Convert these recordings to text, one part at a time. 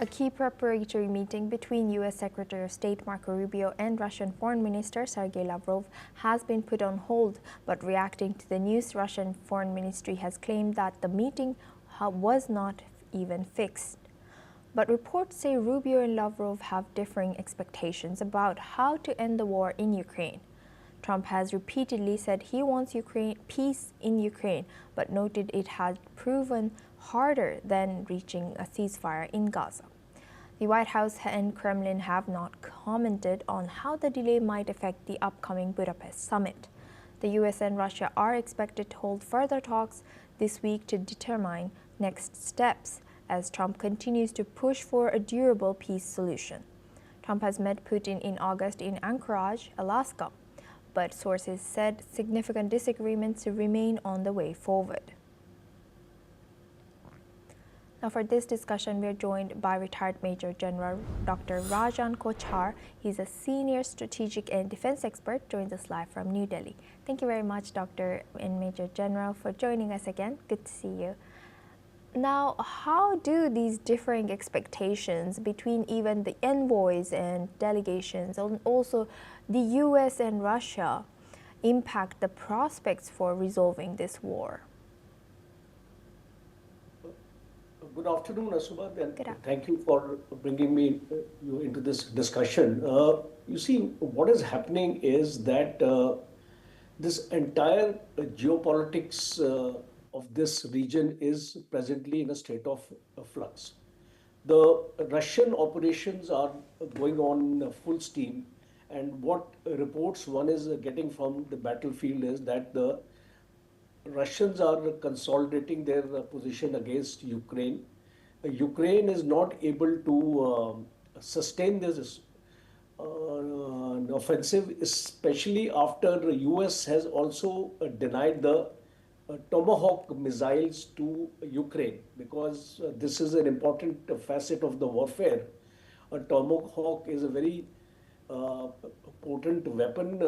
A key preparatory meeting between U.S. Secretary of State Marco Rubio and Russian Foreign Minister Sergei Lavrov has been put on hold, but reacting to the news, Russian Foreign Ministry has claimed that the meeting was not even fixed. But reports say Rubio and Lavrov have differing expectations about how to end the war in Ukraine. Trump has repeatedly said he wants peace in Ukraine, but noted it had proven harder than reaching a ceasefire in Gaza. The White House and Kremlin have not commented on how the delay might affect the upcoming Budapest summit. The US and Russia are expected to hold further talks this week to determine next steps as Trump continues to push for a durable peace solution. Trump has met Putin in August in Anchorage, Alaska, but sources said significant disagreements remain on the way forward. Now for this discussion, we are joined by retired Major General Dr. Rajan Kochhar. He's a senior strategic and defense expert, joins us live from New Delhi. Thank you very much, Dr. and Major General, for joining us again. Good to see you. Now, how do these differing expectations between even the envoys and delegations, and also the US and Russia, impact the prospects for resolving this war? Good afternoon, Asubha, and thank you for bringing me you into this discussion. You see, what is happening is that this entire geopolitics of this region is presently in a state of flux. The Russian operations are going on full steam, and what reports one is getting from the battlefield is that the Russians are consolidating their position against Ukraine. Ukraine is not able to sustain this offensive, especially after the US has also denied the Tomahawk missiles to Ukraine, because this is an important facet of the warfare. A Tomahawk is a very potent weapon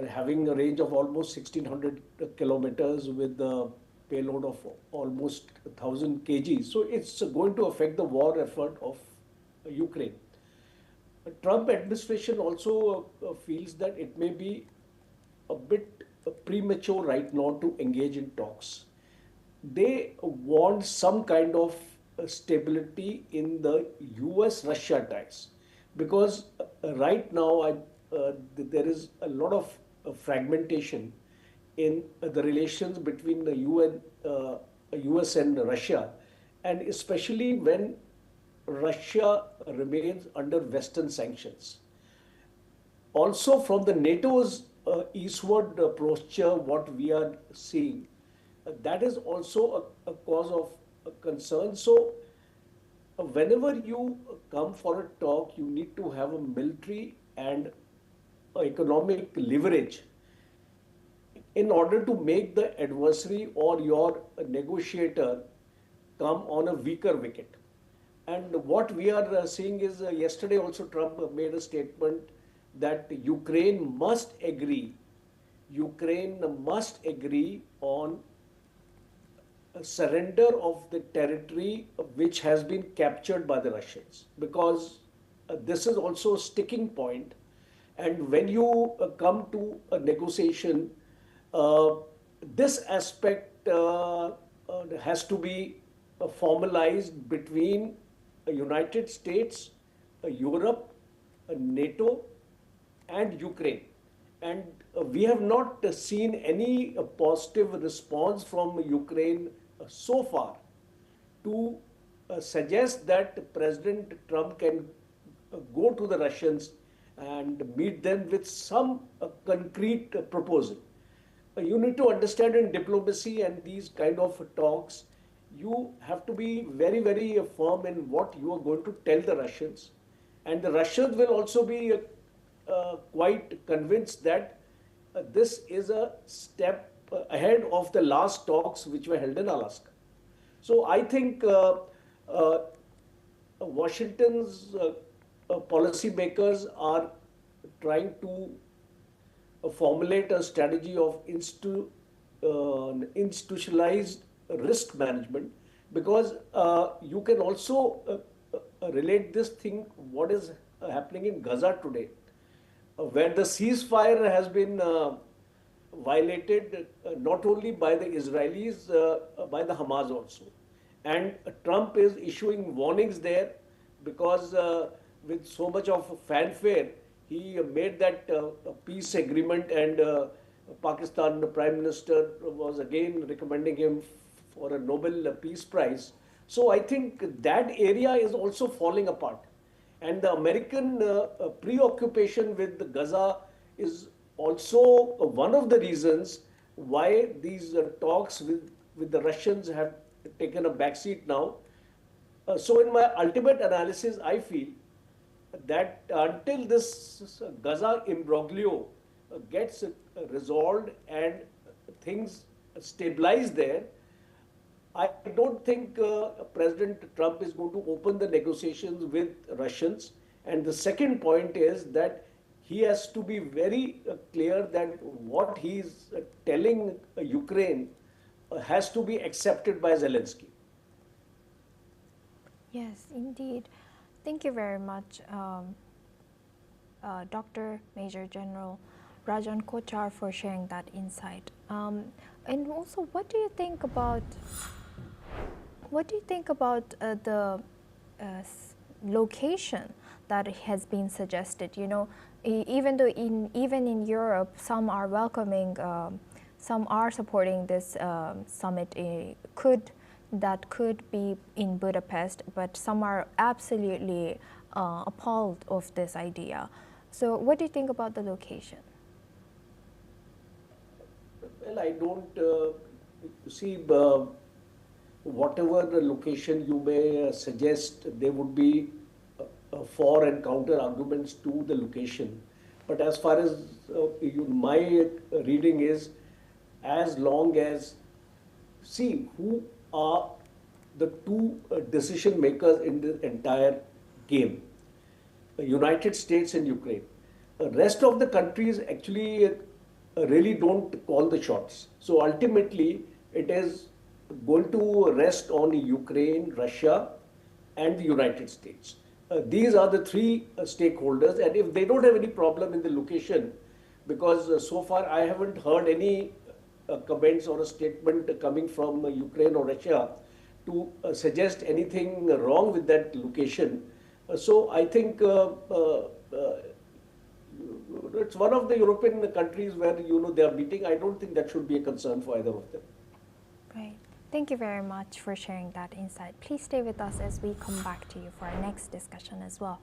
having a range of almost 1600 kilometers with a payload of almost 1000 kg. So it's going to affect the war effort of Ukraine. Trump administration also feels that it may be a bit premature right now to engage in talks. They want some kind of stability in the US-Russia ties, because right now there is a lot of fragmentation in the relations between the US and Russia, and especially when Russia remains under Western sanctions. Also, from the NATO's eastward posture, what we are seeing, that is also a cause of concern. So, whenever you come for a talk, you need to have a military and economic leverage in order to make the adversary or your negotiator come on a weaker wicket. And what we are seeing is yesterday also Trump made a statement that Ukraine must agree on a surrender of the territory which has been captured by the Russians, because this is also a sticking point. And when you come to a negotiation, this aspect has to be formalized between United States, Europe, NATO, and Ukraine. And we have not seen any positive response from Ukraine so far to suggest that President Trump can go to the Russians and meet them with some concrete proposal. You need to understand, in diplomacy and these kind of talks, you have to be very, very firm in what you are going to tell the Russians. And the Russians will also be quite convinced that this is a step ahead of the last talks which were held in Alaska. So I think Washington's policymakers are trying to formulate a strategy of institutionalized risk management, because you can also relate this thing, what is happening in Gaza today, where the ceasefire has been violated not only by the Israelis, by the Hamas also. And Trump is issuing warnings there because with so much of fanfare, he made that peace agreement, and Pakistan Prime Minister was again recommending him for a Nobel Peace Prize. So I think that area is also falling apart. And the American preoccupation with Gaza is also one of the reasons why these talks with the Russians have taken a backseat now. So, in my ultimate analysis, I feel that until this Gaza imbroglio gets resolved and things stabilize there, I don't think President Trump is going to open the negotiations with Russians. And the second point is that he has to be very clear that what he's telling Ukraine has to be accepted by Zelensky. Yes, indeed. Thank you very much, Dr. Major General Rajan Kochar, for sharing that insight. And also, what do you think about the location that has been suggested? You know, even though even in Europe, some are welcoming, some are supporting this summit. That could be in Budapest, but some are absolutely appalled of this idea. So, what do you think about the location? Well, I don't see whatever the location you may suggest, there would be for and counter arguments to the location. But as far as my reading is, as long as, see who are the two decision makers in the entire game, the United States and Ukraine. The rest of the countries actually really don't call the shots. So ultimately, it is going to rest on Ukraine, Russia, and the United States. These are the three stakeholders, and if they don't have any problem in the location, because so far I haven't heard any comments or a statement coming from Ukraine or Russia to suggest anything wrong with that location. So I think it's one of the European countries where they are meeting. I don't think that should be a concern for either of them. Great. Thank you very much for sharing that insight. Please stay with us as we come back to you for our next discussion as well.